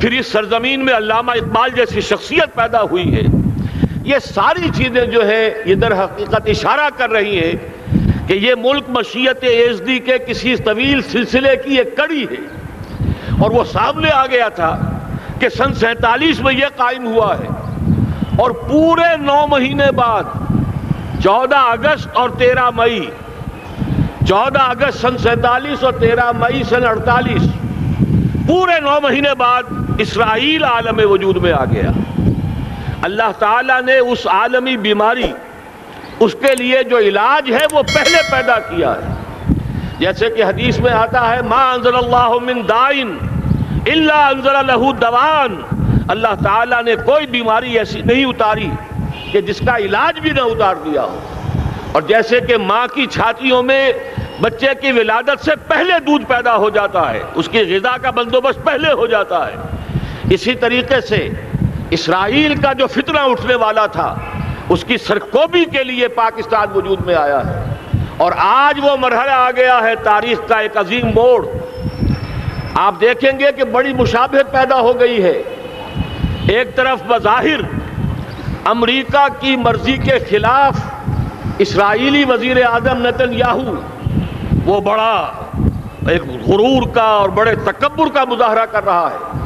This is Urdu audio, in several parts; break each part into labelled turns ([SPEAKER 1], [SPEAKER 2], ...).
[SPEAKER 1] پھر اس سرزمین میں علامہ اقبال جیسی شخصیت پیدا ہوئی ہے. یہ ساری چیزیں جو ہے یہ در حقیقت اشارہ کر رہی ہیں کہ یہ ملک مشیت ایزدی کے کسی طویل سلسلے کی ایک کڑی ہے. اور وہ سامنے آ گیا تھا کہ سن 47 میں یہ قائم ہوا ہے، اور پورے 9 مہینے بعد 14 اگست اور 13 مئی، 14 اگست سن 47 اور 13 مئی سن 48، پورے 9 مہینے بعد اسرائیل عالم وجود میں آ گیا. اللہ تعالیٰ نے اس عالمی بیماری، اس کے لیے جو علاج ہے وہ پہلے پیدا کیا ہے. جیسے کہ حدیث میں آتا ہے ما انزل اللہ من دائن الا انزل له دوان، اللہ تعالیٰ نے کوئی بیماری ایسی نہیں اتاری کہ جس کا علاج بھی نہ اتار دیا ہو. اور جیسے کہ ماں کی چھاتیوں میں بچے کی ولادت سے پہلے دودھ پیدا ہو جاتا ہے، اس کی غذا کا بندوبست پہلے ہو جاتا ہے، اسی طریقے سے اسرائیل کا جو فتنہ اٹھنے والا تھا اس کی سرکوبی کے لیے پاکستان وجود میں آیا ہے. اور آج وہ مرحلہ آ گیا ہے تاریخ کا ایک عظیم موڑ. آپ دیکھیں گے کہ بڑی مشابہت پیدا ہو گئی ہے. ایک طرف بظاہر امریکہ کی مرضی کے خلاف اسرائیلی وزیر اعظم نتن یاہو وہ بڑا ایک غرور کا اور بڑے تکبر کا مظاہرہ کر رہا ہے،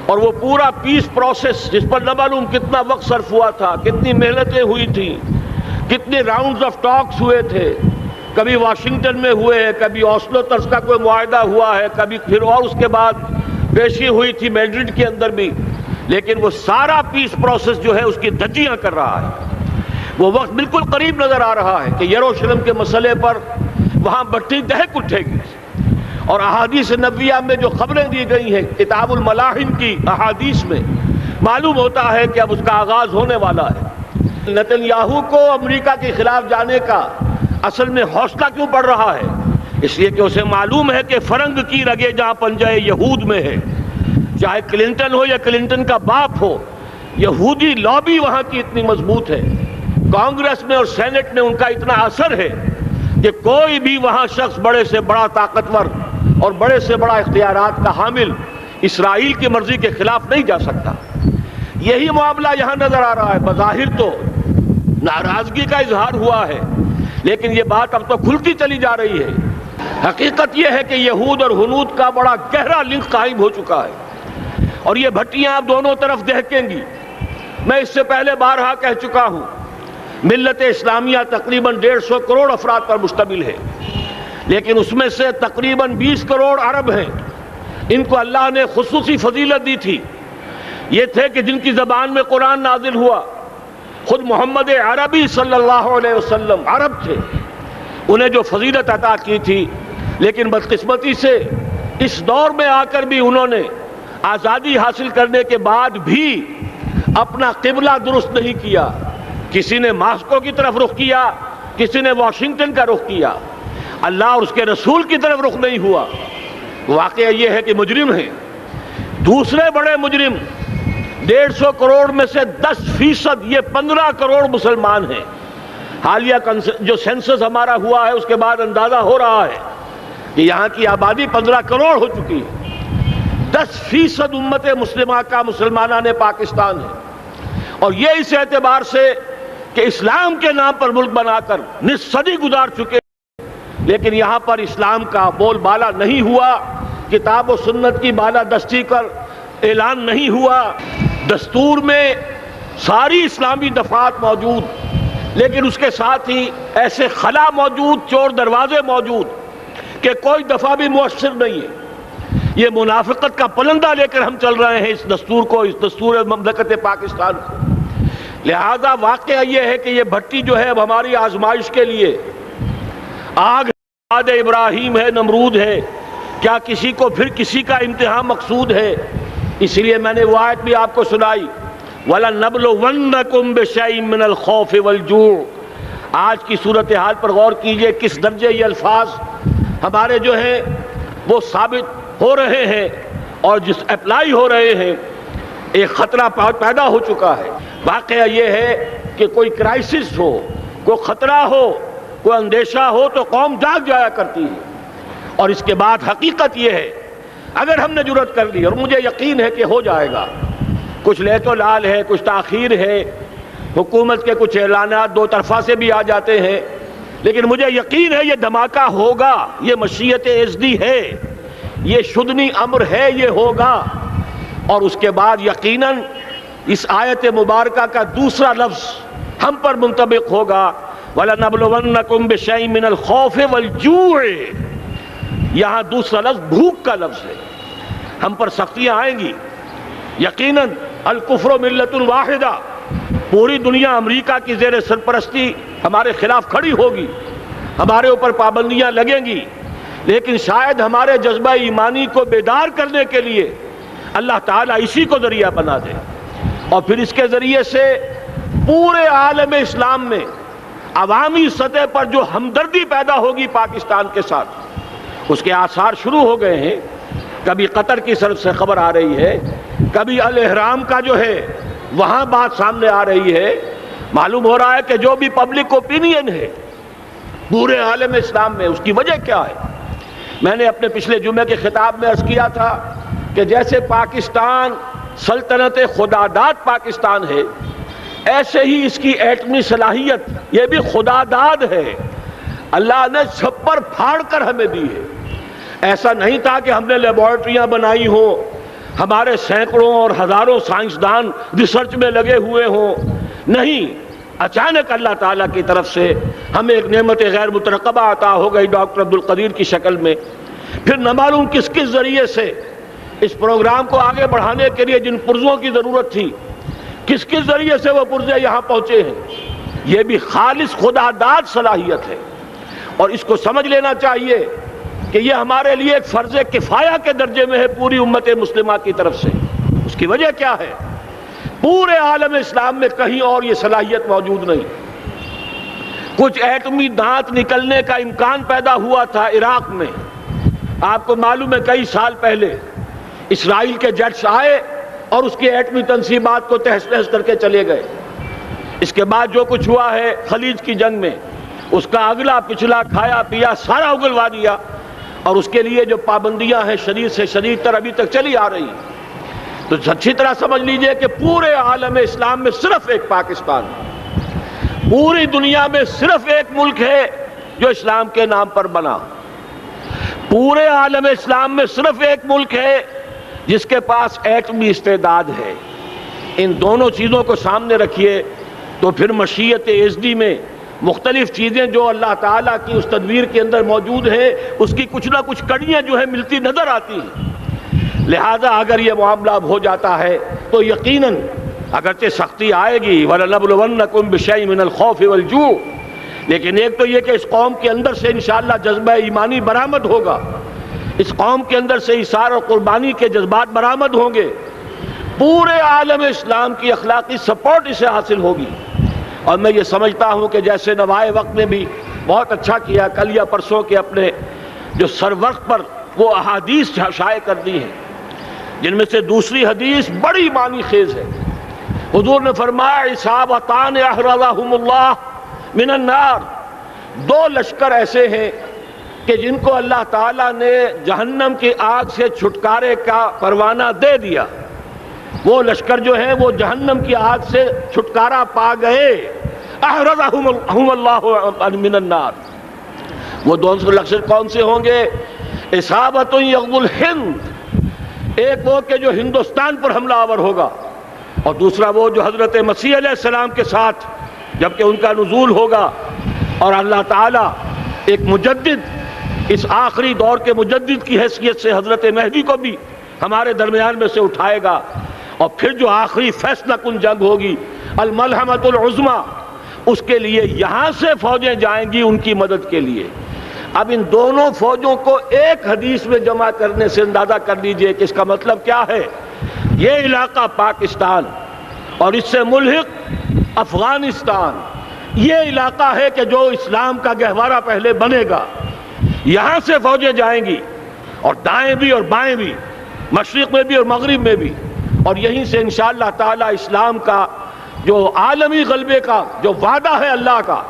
[SPEAKER 1] اور وہ پورا پیس پروسیس جس پر نہ معلوم کتنا وقت صرف ہوا تھا، کتنی محنتیں ہوئی تھیں، کتنے راؤنڈز آف ٹاکس ہوئے تھے، کبھی واشنگٹن میں ہوئے ہیں، کبھی اوسلو طرز کا کوئی معاہدہ ہوا ہے، کبھی پھر اور اس کے بعد پیشی ہوئی تھی میڈرڈ کے اندر بھی، لیکن وہ سارا پیس پروسیس جو ہے اس کی دھجیاں کر رہا ہے. وہ وقت بالکل قریب نظر آ رہا ہے کہ یروشلم کے مسئلے پر وہاں بٹی دہک اٹھے گی. اور احادیث نبویہ میں جو خبریں دی گئی ہیں کتاب الملاحم کی احادیث میں معلوم ہوتا ہے کہ اب اس کا آغاز ہونے والا ہے. نتن یاہو کو امریکہ کے خلاف جانے کا اصل میں حوصلہ کیوں پڑ رہا ہے؟ اس لیے کہ اسے معلوم ہے کہ فرنگ کی رگیں جہاں پنجہ یہود میں ہے، چاہے کلنٹن ہو یا کلنٹن کا باپ ہو، یہودی لابی وہاں کی اتنی مضبوط ہے، کانگریس میں اور سینٹ میں ان کا اتنا اثر ہے کہ کوئی بھی وہاں شخص بڑے سے بڑا طاقتور اور بڑے سے بڑا اختیارات کا حامل اسرائیل کی مرضی کے خلاف نہیں جا سکتا. یہی معاملہ یہاں نظر آ رہا ہے. بظاہر تو ناراضگی کا اظہار ہوا ہے، لیکن یہ بات اب تو کھلتی چلی جا رہی ہے. حقیقت یہ ہے کہ یہود اور ہنود کا بڑا گہرا لنک قائم ہو چکا ہے، اور یہ بھٹیاں اب دونوں طرف دہکیں گی. میں اس سے پہلے بارہا کہہ چکا ہوں، ملت اسلامیہ تقریباً 150 کروڑ افراد پر مشتمل ہے، لیکن اس میں سے تقریباً 20 کروڑ عرب ہیں. ان کو اللہ نے خصوصی فضیلت دی تھی. یہ تھے کہ جن کی زبان میں قرآن نازل ہوا، خود محمد عربی صلی اللہ علیہ وسلم عرب تھے، انہیں جو فضیلت عطا کی تھی. لیکن بدقسمتی سے اس دور میں آ کر بھی انہوں نے آزادی حاصل کرنے کے بعد بھی اپنا قبلہ درست نہیں کیا. کسی نے ماسکو کی طرف رخ کیا، کسی نے واشنگٹن کا رخ کیا، اللہ اور اس کے رسول کی طرف رخ نہیں ہوا. واقعہ یہ ہے کہ مجرم ہیں. دوسرے بڑے مجرم 150 کروڑ میں سے 10% یہ 15 کروڑ مسلمان ہیں. حالیہ جو سینسس ہمارا ہوا ہے اس کے بعد اندازہ ہو رہا ہے کہ یہاں کی آبادی 15 کروڑ ہو چکی ہے. 10% امت مسلمہ کا مسلمانان پاکستان ہے. اور یہ اس اعتبار سے کہ اسلام کے نام پر ملک بنا کر نصف صدی گزار چکے، لیکن یہاں پر اسلام کا بول بالا نہیں ہوا، کتاب و سنت کی بالا دستی کر اعلان نہیں ہوا. دستور میں ساری اسلامی دفعات موجود، لیکن اس کے ساتھ ہی ایسے خلا موجود، چور دروازے موجود کہ کوئی دفعہ بھی مؤثر نہیں ہے. یہ منافقت کا پلندہ لے کر ہم چل رہے ہیں اس دستور کو، اس دستور مملکت پاکستان کو. لہذا واقعہ یہ ہے کہ یہ بھٹی جو ہے اب ہماری آزمائش کے لیے آگ آد ابراہیم ہے، نمرود ہے. کیا کسی کو پھر کسی کا امتحان مقصود ہے؟ اس لیے میں نے وہ آیت بھی آپ کو سنائی، وَلَنَّبْلُوَنَّكُمْ بِشَيْءٍ مِّنَ الْخَوْفِ وَالْجُوعِ. آج کی صورتحال پر غور کیجئے، کس درجے یہ الفاظ ہمارے جو ہیں وہ ثابت ہو رہے ہیں اور جس اپلائی ہو رہے ہیں. ایک خطرہ پیدا ہو چکا ہے. واقعہ یہ ہے کہ کوئی کرائسس ہو، کوئی خطرہ ہو، کوئی اندیشہ ہو تو قوم جاگ جایا کرتی ہے. اور اس کے بعد حقیقت یہ ہے اگر ہم نے جرأت کر لی، اور مجھے یقین ہے کہ ہو جائے گا، کچھ لیت و لال ہے، کچھ تاخیر ہے، حکومت کے کچھ اعلانات دو طرفہ سے بھی آ جاتے ہیں، لیکن مجھے یقین ہے یہ دھماکہ ہوگا، یہ مشیت ازدی ہے، یہ شدنی امر ہے، یہ ہوگا۔ اور اس کے بعد یقیناً اس آیت مبارکہ کا دوسرا لفظ ہم پر منطبق ہوگا، وَلَنَبْلُوَنَّكُمْ بِشَيْءٍ مِّنَ الْخَوْفِ وَالْجُوعِ۔ یہاں دوسرا لفظ بھوک کا لفظ ہے، ہم پر سختیاں آئیں گی یقیناً۔ الکفر ملت واحدہ، پوری دنیا امریکہ کی زیر سرپرستی ہمارے خلاف کھڑی ہوگی، ہمارے اوپر پابندیاں لگیں گی، لیکن شاید ہمارے جذبہ ایمانی کو بیدار کرنے کے لیے اللہ تعالیٰ اسی کو ذریعہ بنا دے، اور پھر اس کے ذریعے سے پورے عالم اسلام میں عوامی سطح پر جو ہمدردی پیدا ہوگی پاکستان کے ساتھ، اس کے آثار شروع ہو گئے ہیں۔ کبھی قطر کی طرف سے خبر آ رہی ہے، کبھی الاحرام کا جو ہے وہاں بات سامنے آ رہی ہے۔ معلوم ہو رہا ہے کہ جو بھی پبلک اوپینین ہے پورے عالم اسلام میں، اس کی وجہ کیا ہے؟ میں نے اپنے پچھلے جمعے کے خطاب میں عرض کیا تھا کہ جیسے پاکستان سلطنت خداداد پاکستان ہے، ایسے ہی اس کی ایٹمی صلاحیت یہ بھی خداداد ہے، اللہ نے چھپر پھاڑ کر ہمیں دی ہے۔ ایسا نہیں تھا کہ ہم نے لیبارٹریاں بنائی ہوں، ہمارے سینکڑوں اور ہزاروں سائنسدان ریسرچ میں لگے ہوئے ہوں، نہیں، اچانک اللہ تعالیٰ کی طرف سے ہمیں ایک نعمت غیر مترقبہ عطا ہو گئی ڈاکٹر عبدالقدیر کی شکل میں۔ پھر نہ معلوم کس کس ذریعے سے اس پروگرام کو آگے بڑھانے کے لیے جن پرزوں کی ضرورت تھی، کس کس ذریعے سے وہ پرزے یہاں پہنچے ہیں، یہ بھی خالص خداداد صلاحیت ہے۔ اور اس کو سمجھ لینا چاہیے کہ یہ ہمارے لیے ایک فرض کفایہ کے درجے میں ہے پوری امت مسلمہ کی طرف سے۔ اس کی وجہ کیا ہے؟ پورے عالم اسلام میں کہیں اور یہ صلاحیت موجود نہیں۔ کچھ ایٹمی دانت نکلنے کا امکان پیدا ہوا تھا عراق میں، آپ کو معلوم ہے کئی سال پہلے اسرائیل کے جیٹس آئے اور اس کی ایٹمی تنصیبات کو تہس نہس کر کے چلے گئے۔ اس کے بعد جو کچھ ہوا ہے خلیج کی جنگ میں، اس کا اگلا پچھلا کھایا پیا سارا اگلوا دیا، اور اس کے لیے جو پابندیاں ہیں شدید سے شدید تر ابھی تک چلی آ رہی ہیں۔ تو اچھی طرح سمجھ لیجئے کہ پورے عالم اسلام میں صرف ایک پاکستان، پوری دنیا میں صرف ایک ملک ہے جو اسلام کے نام پر بنا، پورے عالم اسلام میں صرف ایک ملک ہے جس کے پاس ایٹمی استعداد ہے۔ ان دونوں چیزوں کو سامنے رکھیے تو پھر مشیت ازدی میں مختلف چیزیں جو اللہ تعالیٰ کی اس تدبیر کے اندر موجود ہیں، اس کی کچھ نہ کچھ کڑیاں جو ہیں ملتی نظر آتی ہیں۔ لہذا اگر یہ معاملہ ہو جاتا ہے تو یقیناً اگرچہ سختی آئے گی، وَلَنَبْلُوَنَّكُمْ بِشَيْءٍ مِّنَ الْخَوْفِ وَالْجُوعِ، لیکن ایک تو یہ کہ اس قوم کے اندر سے انشاءاللہ جذبہ ایمانی برآمد ہوگا، اس قوم کے اندر سے ایثار اور قربانی کے جذبات برآمد ہوں گے، پورے عالم اسلام کی اخلاقی سپورٹ اسے حاصل ہوگی۔ اور میں یہ سمجھتا ہوں کہ جیسے نوائے وقت نے بھی بہت اچھا کیا، کل یا پرسوں کے اپنے جو سر وقت پر وہ احادیث شائع کر دی ہیں، جن میں سے دوسری حدیث بڑی معنی خیز ہے۔ حضور نے فرمایا اصابتان احرزہم اللہ من النار، دو لشکر ایسے ہیں کہ جن کو اللہ تعالیٰ نے جہنم کی آگ سے چھٹکارے کا پروانہ دے دیا، وہ لشکر جو ہیں وہ جہنم کی آگ سے چھٹکارا پا گئے، احرزہم اللہ من النار۔ وہ دونوں لشکر کون سے ہوں گے؟ اصابت یغزو الہند، ایک وہ کہ جو ہندوستان پر حملہ آور ہوگا، اور دوسرا وہ جو حضرت مسیح علیہ السلام کے ساتھ جبکہ ان کا نزول ہوگا، اور اللہ تعالیٰ ایک مجدد، اس آخری دور کے مجدد کی حیثیت سے حضرت مہدی کو بھی ہمارے درمیان میں سے اٹھائے گا، اور پھر جو آخری فیصلہ کن جنگ ہوگی الملحمۃ العظمیٰ، اس کے لیے یہاں سے فوجیں جائیں گی ان کی مدد کے لیے۔ اب ان دونوں فوجوں کو ایک حدیث میں جمع کرنے سے اندازہ کر لیجئے کہ اس کا مطلب کیا ہے۔ یہ علاقہ پاکستان اور اس سے ملحق افغانستان، یہ علاقہ ہے کہ جو اسلام کا گہوارہ پہلے بنے گا، یہاں سے فوجیں جائیں گی، اور دائیں بھی اور بائیں بھی، مشرق میں بھی اور مغرب میں بھی، اور یہیں سے انشاءاللہ تعالی اسلام کا جو عالمی غلبے کا جو وعدہ ہے اللہ کا،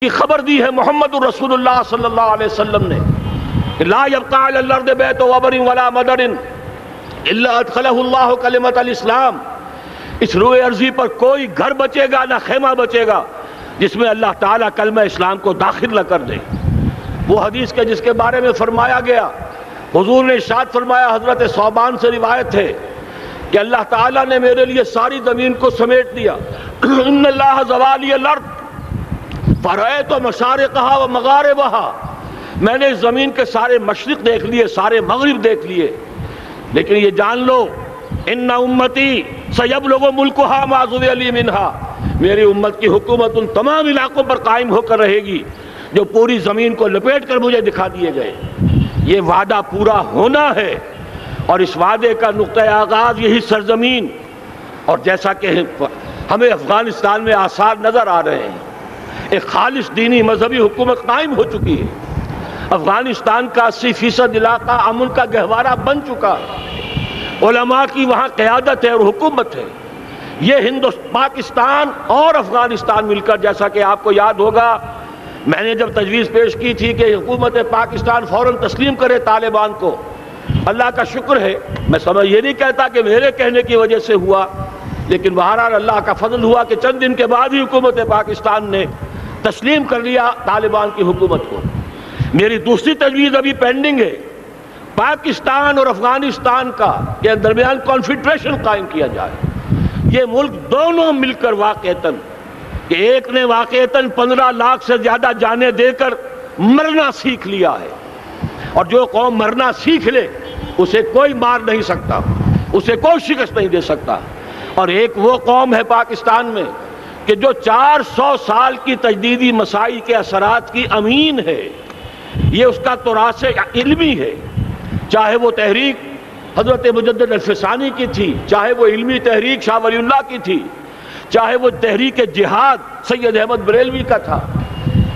[SPEAKER 1] کی خبر دی ہے محمد الرسول اللہ صلی اللہ علیہ وسلم نے لا يبقى على الارض بیت وبر ولا مدر الا ادخلہ اللہ کلمۃ الاسلام، اس روئے ارضی پر کوئی گھر بچے گا نہ خیمہ بچے گا جس میں اللہ تعالیٰ کلمہ اسلام کو داخل نہ کر دے۔ وہ حدیث کے جس کے بارے میں فرمایا گیا، حضور نے ارشاد فرمایا، حضرت ثوبان سے روایت ہے کہ اللہ تعالیٰ نے میرے لیے ساری زمین کو سمیٹ دیا۔ ان اللہ زوالی الارض فرأیت مشارقہا و مغاربہا، میں نے اس زمین کے سارے مشرق دیکھ لیے، سارے مغرب دیکھ لیے، لیکن یہ جان لو ان امتی سیبلغ ملکہا ما ذوی لی منہا، میری امت کی حکومت ان تمام علاقوں پر قائم ہو کر رہے گی جو پوری زمین کو لپیٹ کر مجھے دکھا دیے گئے۔ یہ وعدہ پورا ہونا ہے، اور اس وعدے کا نقطہ آغاز یہی سرزمین، اور جیسا کہ ہمیں افغانستان میں آثار نظر آ رہے ہیں، ایک خالص دینی مذہبی حکومت قائم ہو چکی ہے۔ افغانستان کا 80% علاقہ امن کا گہوارہ بن چکا ہے، علماء کی وہاں قیادت ہے اور حکومت ہے۔ یہ پاکستان اور افغانستان مل کر، جیسا کہ آپ کو یاد ہوگا میں نے جب تجویز پیش کی تھی کہ حکومت پاکستان فوراً تسلیم کرے طالبان کو، اللہ کا شکر ہے، میں یہ نہیں کہتا کہ میرے کہنے کی وجہ سے ہوا، لیکن بہرحال اللہ کا فضل ہوا کہ چند دن کے بعد ہی حکومت پاکستان نے تسلیم کر لیا طالبان کی حکومت کو۔ میری دوسری تجویز ابھی پینڈنگ ہے، پاکستان اور افغانستان کا کے درمیان کانفیڈریشن قائم کیا جائے۔ یہ ملک دونوں مل کر واقعتاً، کہ ایک نے واقعتاً 15 لاکھ سے زیادہ جانیں دے کر مرنا سیکھ لیا ہے، اور جو قوم مرنا سیکھ لے اسے کوئی مار نہیں سکتا، اسے کوئی شکست نہیں دے سکتا، اور ایک وہ قوم ہے پاکستان میں کہ جو 400 سال کی تجدیدی مساعی کے اثرات کی امین ہے۔ یہ اس کا تراث علمی ہے، چاہے وہ تحریک حضرت مجدد الفسانی کی تھی، چاہے وہ علمی تحریک شاہ ولی اللہ کی تھی، چاہے وہ تحریک جہاد سید احمد بریلوی کا تھا،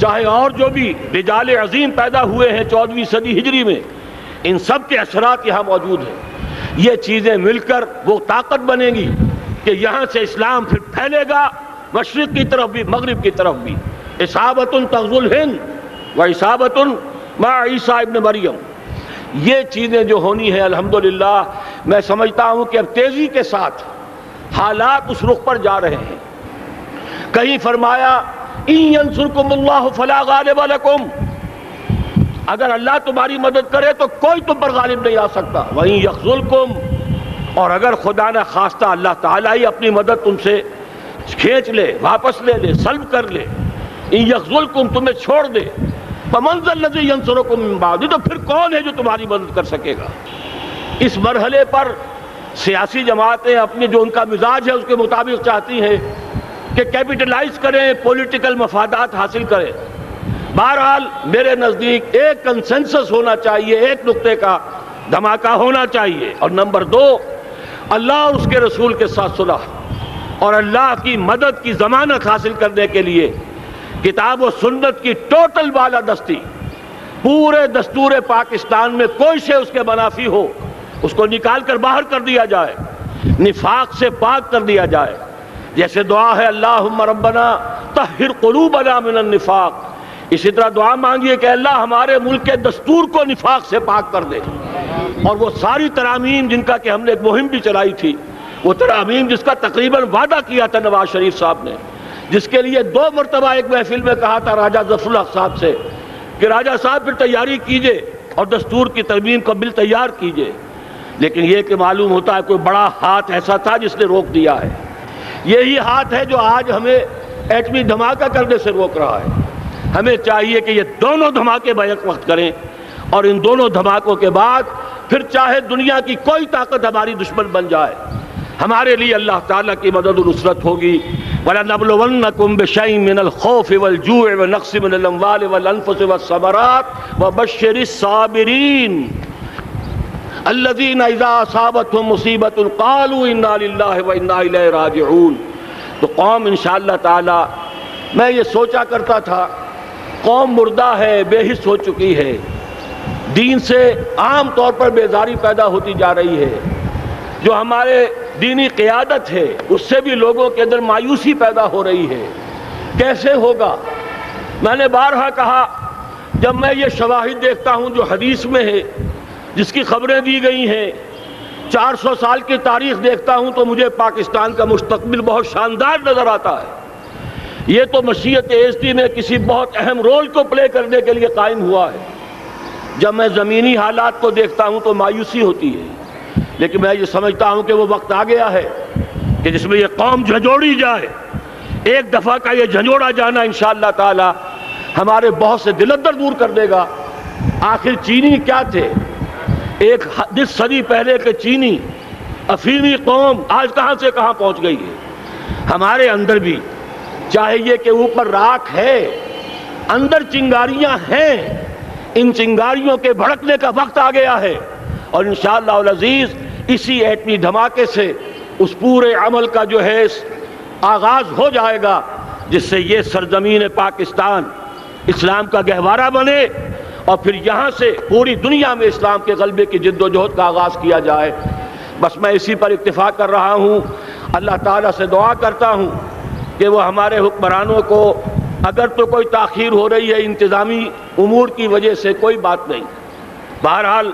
[SPEAKER 1] چاہے اور جو بھی رجال عظیم پیدا ہوئے ہیں 14ویں صدی ہجری میں، ان سب کے اثرات یہاں موجود ہیں۔ یہ چیزیں مل کر وہ طاقت بنے گی کہ یہاں سے اسلام پھر پھیلے گا، مشرق کی طرف بھی مغرب کی طرف بھی۔ اصابۃ تغزو الہند و اصابۃ مع عیسیٰ ابن مریم، یہ چیزیں جو ہونی ہیں الحمدللہ میں سمجھتا ہوں کہ اب تیزی کے ساتھ حالات اس رخ پر جا رہے ہیں۔ کہیں فرمایا ان ینصرکم اللہ فلا غالب لکم، اگر اللہ تمہاری مدد کرے تو کوئی تم پر غالب نہیں آ سکتا، وَإِن یخذلکم، اور اگر خدا نہ خواستہ اللہ تعالیٰ ہی اپنی مدد تم سے کھینچ لے، واپس لے لے، سلب کر لے، ان یخذلکم، تمہیں چھوڑ دے، فمن ذا الذی ینصرکم من بعد، تو پھر کون ہے جو تمہاری مدد کر سکے گا۔ اس مرحلے پر سیاسی جماعتیں اپنے جو ان کا مزاج ہے اس کے مطابق چاہتی ہیں کہ کیپٹلائز کریں، پولیٹیکل مفادات حاصل کریں۔ بہرحال میرے نزدیک ایک کنسنسس ہونا چاہیے، ایک نقطے کا دھماکہ ہونا چاہیے، اور نمبر 2 اللہ اور اس کے رسول کے ساتھ صلح اور اللہ کی مدد کی ضمانت حاصل کرنے کے لیے کتاب و سنت کی ٹوٹل بالادستی، پورے دستور پاکستان میں کوئی شے اس کے منافی ہو اس کو نکال کر باہر کر دیا جائے، نفاق سے پاک کر دیا جائے۔ جیسے دعا ہے اللہم ربنا طہر قلوبنا من النفاق، اسی طرح دعا مانگیے کہ اللہ ہمارے ملک کے دستور کو نفاق سے پاک کر دے۔ اور وہ ساری ترامیم جن کا کہ ہم نے ایک مہم بھی چلائی تھی، وہ ترامیم جس کا تقریباً وعدہ کیا تھا نواز شریف صاحب نے، جس کے لیے 2 مرتبہ ایک محفل میں کہا تھا راجہ ظفر الحق صاحب سے کہ راجہ صاحب پھر تیاری کیجئے اور دستور کی ترمیم کا بل تیار کیجئے، لیکن یہ کہ معلوم ہوتا ہے کوئی بڑا ہاتھ ایسا تھا جس نے روک دیا ہے۔ یہی ہاتھ ہے جو آج ہمیں ایٹمی دھماکہ کرنے سے روک رہا ہے۔ ہمیں چاہیے کہ یہ دونوں دھماکے بیک وقت کریں، اور ان دونوں دھماکوں کے بعد پھر چاہے دنیا کی کوئی طاقت ہماری دشمن بن جائے، ہمارے لیے اللہ تعالیٰ کی مدد و نصرت ہوگی۔ وَلَنَبْلُوَنَّكُمْ بِشَيْءٍ مِّنَ الْخَوْفِ وَالْجُوعِ وَنَقْصٍ مِّنَ الْأَمْوَالِ وَالْأَنفُسِ وَالثَّمَرَاتِ وَبَشِّرِ الصَّابِرِينَ الَّذِينَ إِذَا أَصَابَتْهُم مُّصِيبَةٌ قَالُوا إِنَّا لِلَّهِ وَإِنَّا إِلَيْهِ رَاجِعُونَ۔ تو قوم انشاءاللہ تعالی، میں یہ سوچا کرتا تھا قوم مردہ ہے، بے حس ہو چکی ہے، دین سے عام طور پر بیزاری پیدا ہوتی جا رہی ہے، جو ہمارے دینی قیادت ہے اس سے بھی لوگوں کے اندر مایوسی پیدا ہو رہی ہے۔ کیسے ہوگا؟ میں نے بارہا کہا جب میں یہ شواہد دیکھتا ہوں جو حدیث میں ہے، جس کی خبریں دی گئی ہیں، 400 سال کی تاریخ دیکھتا ہوں، تو مجھے پاکستان کا مستقبل بہت شاندار نظر آتا ہے۔ یہ تو مشیت ایزدی میں کسی بہت اہم رول کو پلے کرنے کے لیے قائم ہوا ہے۔ جب میں زمینی حالات کو دیکھتا ہوں تو مایوسی ہوتی ہے، لیکن میں یہ سمجھتا ہوں کہ وہ وقت آ گیا ہے کہ جس میں یہ قوم جھنجھوڑی جائے۔ ایک دفعہ کا یہ جھنجھوڑا جانا انشاءاللہ تعالی ہمارے بہت سے دل اندر دور کر دے گا۔ آخر چینی کیا تھے؟ ایک 10 صدی پہلے کے چینی افریقی قوم آج کہاں سے کہاں پہنچ گئی ہے۔ ہمارے اندر بھی چاہیے کہ اوپر راکھ ہے، اندر چنگاریاں ہیں، ان چنگاریوں کے بھڑکنے کا وقت آ گیا ہے، اور انشاءاللہ العزیز اسی ایٹمی دھماکے سے اس پورے عمل کا جو ہے آغاز ہو جائے گا، جس سے یہ سرزمین پاکستان اسلام کا گہوارہ بنے، اور پھر یہاں سے پوری دنیا میں اسلام کے غلبے کی جد و جہد کا آغاز کیا جائے۔ بس میں اسی پر اکتفا کر رہا ہوں۔ اللہ تعالیٰ سے دعا کرتا ہوں کہ وہ ہمارے حکمرانوں کو، اگر تو کوئی تاخیر ہو رہی ہے انتظامی امور کی وجہ سے، کوئی بات نہیں، بہرحال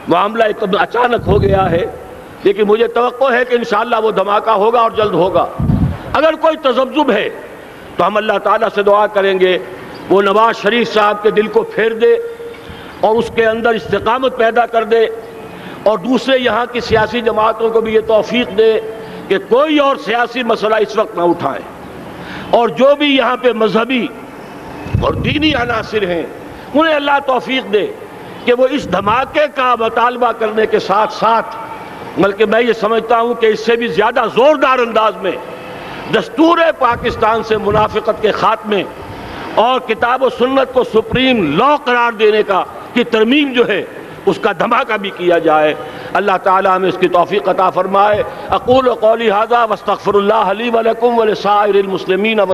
[SPEAKER 1] معاملہ ایک اچانک ہو گیا ہے، لیکن مجھے توقع ہے کہ انشاءاللہ وہ دھماکہ ہوگا اور جلد ہوگا۔ اگر کوئی تذبذب ہے تو ہم اللہ تعالیٰ سے دعا کریں گے وہ نواز شریف صاحب کے دل کو پھیر دے اور اس کے اندر استقامت پیدا کر دے، اور دوسرے یہاں کی سیاسی جماعتوں کو بھی یہ توفیق دے کہ کوئی اور سیاسی مسئلہ اس وقت نہ اٹھائیں، اور جو بھی یہاں پہ مذہبی اور دینی عناصر ہیں انہیں اللہ توفیق دے کہ وہ اس دھماکے کا مطالبہ کرنے کے ساتھ ساتھ، بلکہ میں یہ سمجھتا ہوں کہ اس سے بھی زیادہ زوردار انداز میں دستور پاکستان سے منافقت کے خاتمے اور کتاب و سنت کو سپریم لا قرار دینے کی ترمیم جو ہے اس کا دھماکہ بھی کیا جائے۔ اللہ تعالیٰ ہمیں اس کی توفیق عطا فرمائے۔ اقول قولی ھذا واستغفر اللہ لی ولکم ولسائر المسلمین۔